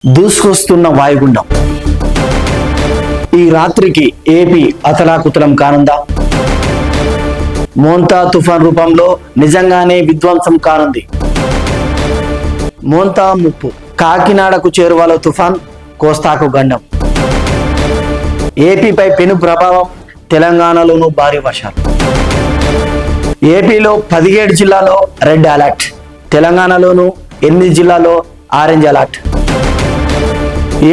దూసుకొస్తున్న వాయుగుండం ఈ రాత్రికి ఏపీ అతలాకుతలం కానుందా? మోంతా తుఫాన్ రూపంలో నిజంగానే విధ్వంసం కానుంది. మోంతా ముప్పు, కాకినాడకు చేరువలో తుఫాన్, కోస్తాకు గండం. ఏపీపై పెను ప్రభావం, తెలంగాణలోనూ భారీ వర్షాలు. ఏపీలో 17 జిల్లాలో రెడ్ అలర్ట్, తెలంగాణలోనూ 8 జిల్లాలో ఆరెంజ్ అలర్ట్.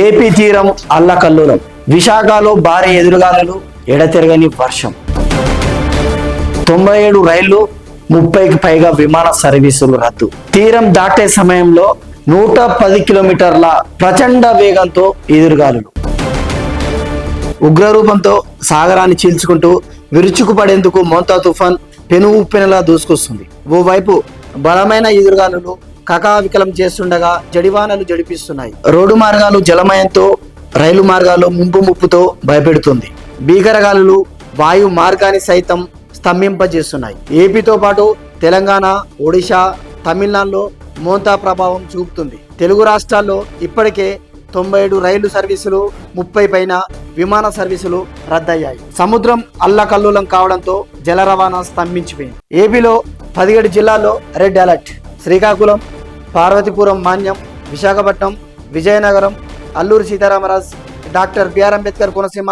ఏపీ తీరం అల్లకల్లోలం, విశాఖలో భారీ ఎదురుగాలులు, ఎడతెరగని వర్షం. 97 రైళ్లు, 30కి పైగా విమాన సర్వీసులు రద్దు. తీరం దాటే సమయంలో 110 కిలోమీటర్ల ప్రచండ వేగంతో ఎదురుగాలులు. ఉగ్రరూపంతో సాగరాన్ని చీల్చుకుంటూ విరుచుకుపడేందుకు మోంతా తుఫాన్ పెను ఉప్పెనలా దూసుకొస్తుంది. ఓవైపు బలమైన ఎదురుగాలులు కకావికలం చేస్తుండగా జడివానలు జడిపిస్తున్నాయి. రోడ్డు మార్గాలు జలమయంతో, రైలు మార్గాలు ముప్పుతో భయపెడుతుంది. భీకరగాలులు వాయు మార్గాన్ని సైతం స్తంభింపజేస్తున్నాయి. ఏపీతో పాటు తెలంగాణ, ఒడిశా, తమిళనాడులో మోంతా ప్రభావం చూపుతుంది. తెలుగు రాష్ట్రాల్లో ఇప్పటికే 97 రైలు సర్వీసులు, 30 పైన విమాన సర్వీసులు రద్దయ్యాయి. సముద్రం అల్లకల్లోలం కావడంతో జల రవాణా స్తంభించిపోయింది. ఏపీలో 17 జిల్లాల్లో red alert. Srikakulam, Parvathipuram, Manyam, Visakhapatnam, Vizianagaram, Alluri Sitharama Raju, doctor BR Ambedkar Konaseema,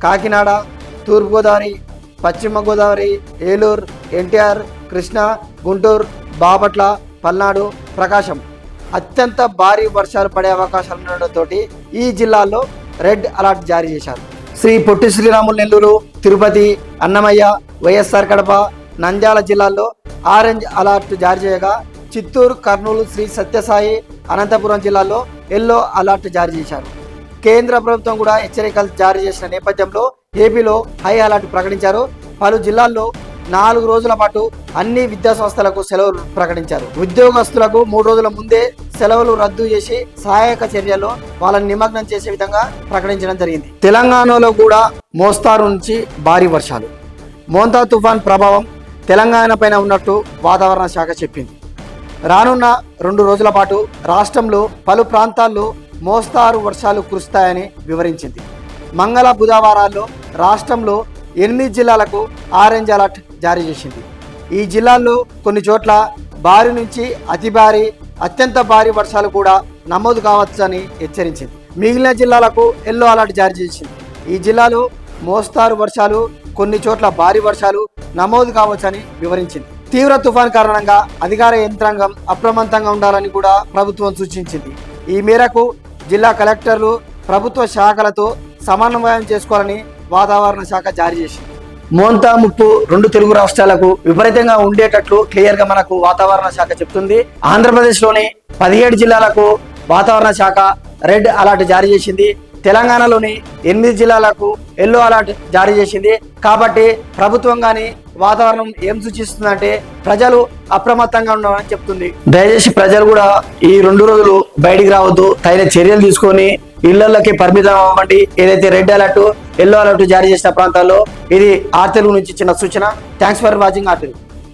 Kakinada, తూర్పుగోదావరి, పశ్చిమ గోదావరి, ఏలూరు, ఎన్టీఆర్, కృష్ణా, గుంటూరు, బాపట్ల, పల్నాడు, ప్రకాశం అత్యంత భారీ వర్షాలు పడే అవకాశాలు ఉండడంతో ఈ జిల్లాల్లో రెడ్ అలర్ట్ జారీ చేశారు. శ్రీ పొట్టి శ్రీరాములు నెల్లూరు, తిరుపతి, అన్నమయ్య, వైఎస్ఆర్ కడప, నంద్యాల జిల్లాల్లో ఆరెంజ్ అలర్ట్ జారీ చేయగా చిత్తూరు, కర్నూలు, శ్రీ సత్యసాయి, అనంతపురం జిల్లాల్లో ఎల్లో అలర్ట్ జారీ చేశారు. కేంద్ర ప్రభుత్వం కూడా హెచ్చరికలు జారీ చేసిన నేపథ్యంలో ఏపీలో హై అలర్ట్ ప్రకటించారు. పలు జిల్లాల్లో 4 రోజుల పాటు అన్ని విద్యా సంస్థలకు సెలవులు ప్రకటించారు. ఉద్యోగస్తులకు 3 రోజుల ముందే సెలవులు రద్దు చేసి సహాయక చర్యల్లో వాళ్ళని నిమగ్నం చేసే విధంగా ప్రకటించడం జరిగింది. తెలంగాణలో కూడా మోస్తారు నుంచి భారీ వర్షాలు. మోంతా తుఫాన్ ప్రభావం తెలంగాణ పైన ఉన్నట్టు వాతావరణ శాఖ చెప్పింది. రానున్న 2 రోజుల పాటు రాష్ట్రంలో పలు ప్రాంతాల్లో మోస్తారు వర్షాలు కురుస్తాయని వివరించింది. మంగళ, బుధవారాల్లో రాష్ట్రంలో 8 జిల్లాలకు ఆరెంజ్ అలర్ట్ జారీ చేసింది. ఈ జిల్లాల్లో కొన్ని చోట్ల భారీ నుంచి అతి భారీ, అత్యంత భారీ వర్షాలు కూడా నమోదు కావచ్చని హెచ్చరించింది. మిగిలిన జిల్లాలకు ఎల్లో అలర్ట్ జారీ చేసింది. ఈ జిల్లాలో మోస్తారు వర్షాలు, కొన్ని చోట్ల భారీ వర్షాలు నమోదు కావచ్చని వివరించింది. తీవ్ర తుఫాన్ కారణంగా అధికార యంత్రాంగం అప్రమత్తంగా ఉండాలని కూడా ప్రభుత్వం సూచించింది. ఈ మేరకు జిల్లా కలెక్టర్లు ప్రభుత్వ శాఖలతో సమన్వయం చేసుకోవాలని వాతావరణ శాఖ జారీ చేసింది. మోంతా ముప్పు 2 తెలుగు రాష్ట్రాలకు విపరీతంగా ఉండేటట్లు క్లియర్ గా మనకు వాతావరణ శాఖ చెప్తుంది. ఆంధ్రప్రదేశ్లోని 17 జిల్లాలకు వాతావరణ శాఖ రెడ్ అలర్ట్ జారీ చేసింది. తెలంగాణలోని 8 జిల్లాలకు ఎల్లో అలర్ట్ జారీ చేసింది. కాబట్టి ప్రభుత్వం కానీ వాతావరణం ఏం సూచిస్తుందంటే ప్రజలు అప్రమత్తంగా ఉండాలని చెప్తుంది. దయచేసి ప్రజలు కూడా ఈ 2 రోజులు బయటికి రావద్దు, తగిన చర్యలు తీసుకొని ఇళ్లలోకి పరిమితం అవ్వండి. ఏదైతే రెడ్ అలర్ట్, ఎల్లో అలర్ట్ జారీ చేసిన ప్రాంతాల్లో ఇది ఆర్ తెలుగు నుంచి చిన్న సూచన. Thanks for watching R Telugu.